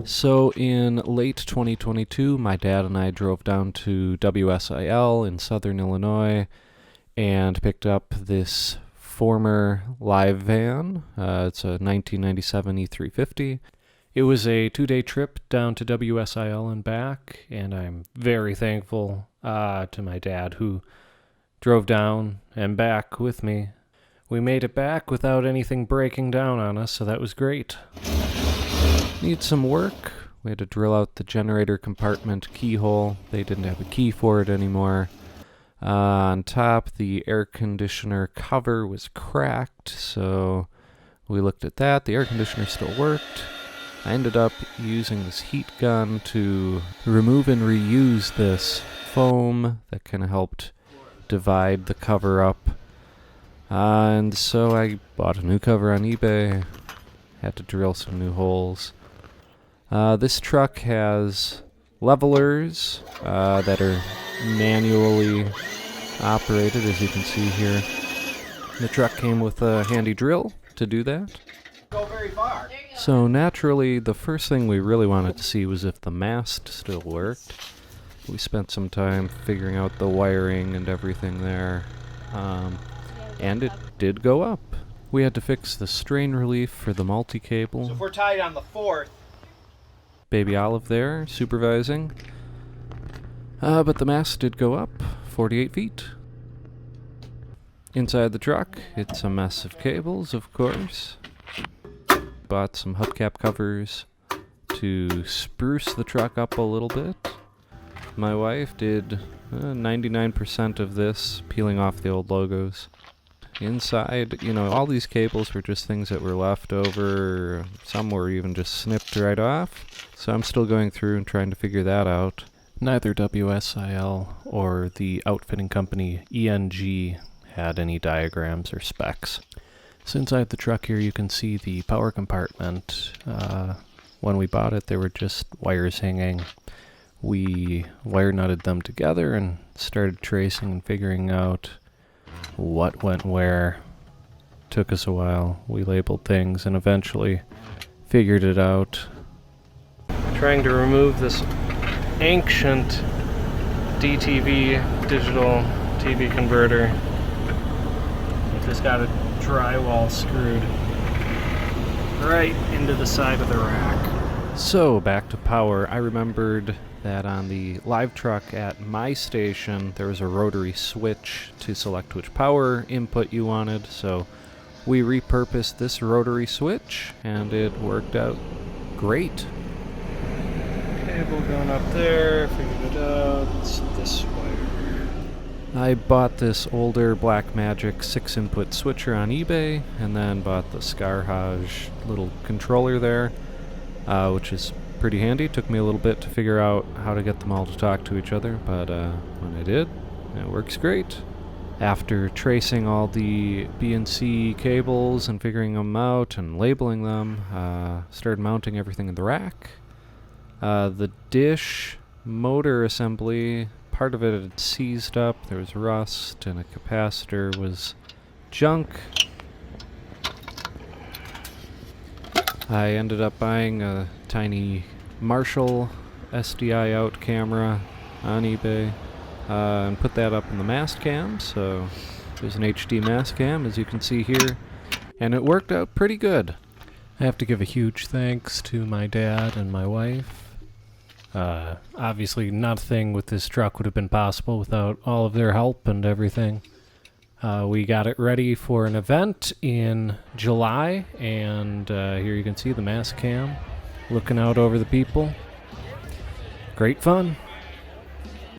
So in late 2022, my dad and I drove down to WSIL in southern Illinois and picked up this former live van. It's a 1997 E350. It was a 2-day trip down to WSIL and back, and I'm very thankful to my dad who drove down and back with me. We made it back without anything breaking down on us, so that was great. Need some work. We had to drill out the generator compartment keyhole. They didn't have a key for it anymore. On top, the air conditioner cover was cracked, so we looked at that. The air conditioner still worked. I ended up using this heat gun to remove and reuse this foam that kind of helped divide the cover up. And so I bought a new cover on eBay. Had to drill some new holes. This truck has levelers that are manually operated, as you can see here. The truck came with a handy drill to do that. Go very far. So naturally, the first thing we really wanted to see was if the mast still worked. We spent some time figuring out the wiring and everything there, and it did go up. We had to fix the strain relief for the multi-cable. So if we're tied on the 4th, Baby Olive there, supervising. But the mast did go up 48 feet. Inside the truck, it's a mess of cables, of course. Bought some hubcap covers to spruce the truck up a little bit. My wife did 99% of this, peeling off the old logos. Inside, all these cables were just things that were left over. Some were even just snipped right off. So I'm still going through and trying to figure that out. Neither WSIL or the outfitting company ENG had any diagrams or specs. So inside the truck here you can see the power compartment. When we bought it, there were just wires hanging. We wire nutted them together and started tracing and figuring out what went where. Took us a while. We labeled things and eventually figured it out. Trying to remove this ancient DTV, digital TV converter. It just got a drywall screwed right into the side of the rack. So back to power. I remembered that on the live truck at my station there was a rotary switch to select which power input you wanted, so we repurposed this rotary switch and it worked out great. Cable going up there, figured it out. It's this wire. I bought this older Blackmagic 6-input switcher on eBay and then bought the Scarhage little controller there, which is pretty handy. Took me a little bit to figure out how to get them all to talk to each other, but when I did, it works great. After tracing all the BNC cables and figuring them out and labeling them, started mounting everything in the rack. The dish motor assembly, part of it had seized up, there was rust, and a capacitor was junk. I ended up buying a tiny Marshall SDI out camera on eBay and put that up in the mast cam, so there's an HD mast cam as you can see here, and it worked out pretty good. I have to give a huge thanks to my dad and my wife. Obviously nothing with this truck would have been possible without all of their help and everything. We got it ready for an event in July, and here you can see the mast cam looking out over the people. Great fun.